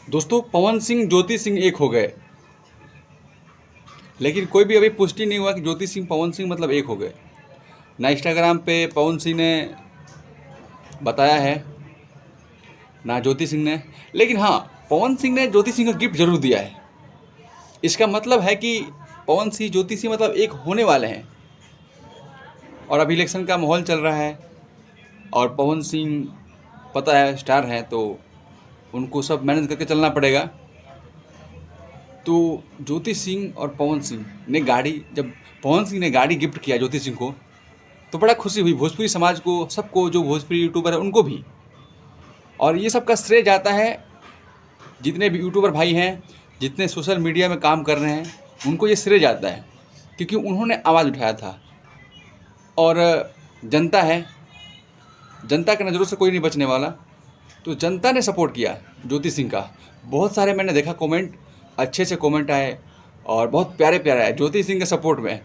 दोस्तों पवन सिंह ज्योति सिंह एक हो गए, लेकिन कोई भी अभी पुष्टि नहीं हुआ कि ज्योति सिंह पवन सिंह मतलब एक हो गए। ना इंस्टाग्राम पे पवन सिंह ने बताया है, ना ज्योति सिंह ने। लेकिन हाँ, पवन सिंह ने ज्योति सिंह को गिफ्ट जरूर दिया है। इसका मतलब है कि पवन सिंह ज्योति सिंह मतलब एक होने वाले हैं। और अभी इलेक्शन का माहौल चल रहा है और पवन सिंह पता है स्टार हैं, तो उनको सब मैनेज करके चलना पड़ेगा। तो ज्योति सिंह और पवन सिंह ने जब पवन सिंह ने गाड़ी गिफ्ट किया ज्योति सिंह को, तो बड़ा खुशी हुई भोजपुरी समाज को, सबको, जो भोजपुरी यूट्यूबर है उनको भी। और ये सब का श्रेय जाता है जितने भी यूट्यूबर भाई हैं, जितने सोशल मीडिया में काम कर रहे हैं, उनको ये श्रेय जाता है, क्योंकि उन्होंने आवाज़ उठाया था। और जनता है, जनता की नज़रों से कोई नहीं बचने वाला। तो जनता ने सपोर्ट किया ज्योति सिंह का। बहुत सारे मैंने देखा कमेंट, अच्छे से कमेंट आए और बहुत प्यारे प्यारे आए ज्योति सिंह के सपोर्ट में।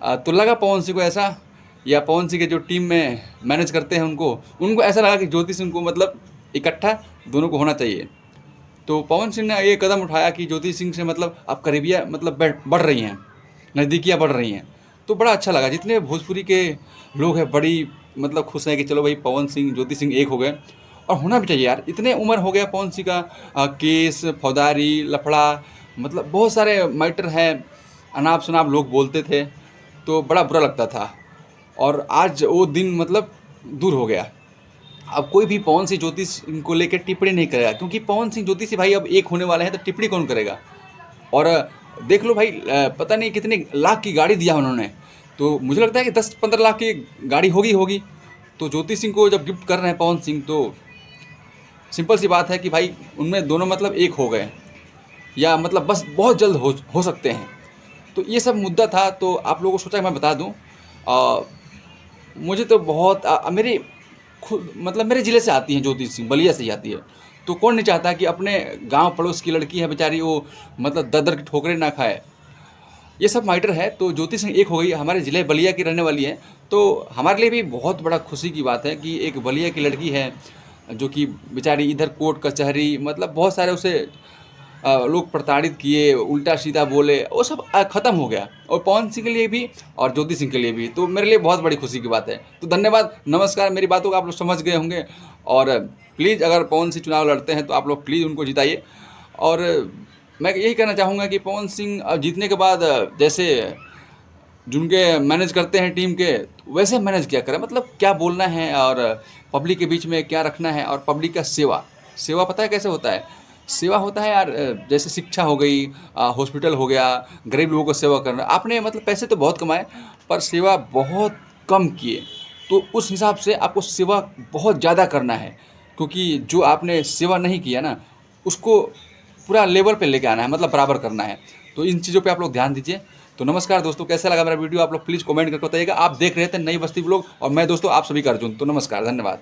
तो लगा पवन सिंह को ऐसा, या पवन सिंह के जो टीम में मैनेज करते हैं उनको ऐसा लगा कि ज्योति सिंह को मतलब इकट्ठा दोनों को होना चाहिए। तो पवन सिंह ने ये कदम उठाया कि ज्योति सिंह से मतलब अब करीबियाँ मतलब बढ़ रही हैं, नज़दीकियाँ बढ़ रही हैं। तो बड़ा अच्छा लगा। जितने भोजपुरी के लोग हैं बड़ी मतलब खुश हैं कि चलो भाई पवन सिंह ज्योति सिंह एक हो गए। और होना भी चाहिए यार, इतने उम्र हो गया पवन सिंह का, केस फौजदारी लफड़ा, मतलब बहुत सारे मैटर हैं, अनाप शनाप लोग बोलते थे, तो बड़ा बुरा लगता था। और आज वो दिन मतलब दूर हो गया। अब कोई भी पवन सिंह ज्योति सिंह को लेकर टिप्पणी नहीं करेगा, क्योंकि पवन सिंह ज्योति सिंह भाई अब एक होने वाले हैं, तो टिप्पणी कौन करेगा। और देख लो भाई, पता नहीं कितने लाख की गाड़ी दिया उन्होंने, तो मुझे लगता है कि 10-15 लाख की गाड़ी होगी। तो ज्योति सिंह को जब गिफ्ट कर रहे हैं पवन सिंह, तो सिंपल सी बात है कि भाई उनमें दोनों मतलब एक हो गए, या मतलब बस बहुत जल्द हो सकते हैं। तो ये सब मुद्दा था, तो आप लोगों को सोचा कि मैं बता दूं। मुझे तो बहुत मेरे खुद मतलब मेरे ज़िले से आती हैं ज्योति सिंह, बलिया से ही आती है। तो कौन नहीं चाहता कि अपने गांव पड़ोस की लड़की है बेचारी, वो मतलब दर दर की ठोकरें ना खाए। ये सब मैटर है। तो ज्योति सिंह एक हो गई, हमारे ज़िले बलिया की रहने वाली है। तो हमारे लिए भी बहुत बड़ा खुशी की बात है कि एक बलिया की लड़की है जो कि बेचारी इधर कोर्ट कचहरी मतलब बहुत सारे उसे लोग प्रताड़ित किए, उल्टा सीधा बोले, वो सब ख़त्म हो गया। और पवन सिंह के लिए भी और ज्योति सिंह के लिए भी, तो मेरे लिए बहुत बड़ी खुशी की बात है। तो धन्यवाद, नमस्कार। मेरी बातों को आप लोग समझ गए होंगे। और प्लीज़ अगर पवन सिंह चुनाव लड़ते हैं तो आप लोग प्लीज़ उनको जिताइए। और मैं यही कहना चाहूँगा कि पवन सिंह जीतने के बाद जैसे जिनके मैनेज करते हैं टीम के, वैसे मैनेज क्या करें, मतलब क्या बोलना है और पब्लिक के बीच में क्या रखना है। और पब्लिक का सेवा पता है कैसे होता है। सेवा होता है यार, जैसे शिक्षा हो गई, हॉस्पिटल हो गया, गरीब लोगों को सेवा करना। आपने मतलब पैसे तो बहुत कमाए पर सेवा बहुत कम किए, तो उस हिसाब से आपको सेवा बहुत ज़्यादा करना है, क्योंकि जो आपने सेवा नहीं किया ना, उसको पूरा लेवल पे लेके आना है, मतलब बराबर करना है। तो इन चीज़ों पे आप लोग ध्यान दीजिए। तो नमस्कार दोस्तों, कैसा लगा मेरा वीडियो आप लोग प्लीज़ कमेंट करके बताइएगा। आप देख रहे थे नई बस्ती व्लॉग, और मैं दोस्तों आप सभी का अर्जुन। तो नमस्कार, धन्यवाद।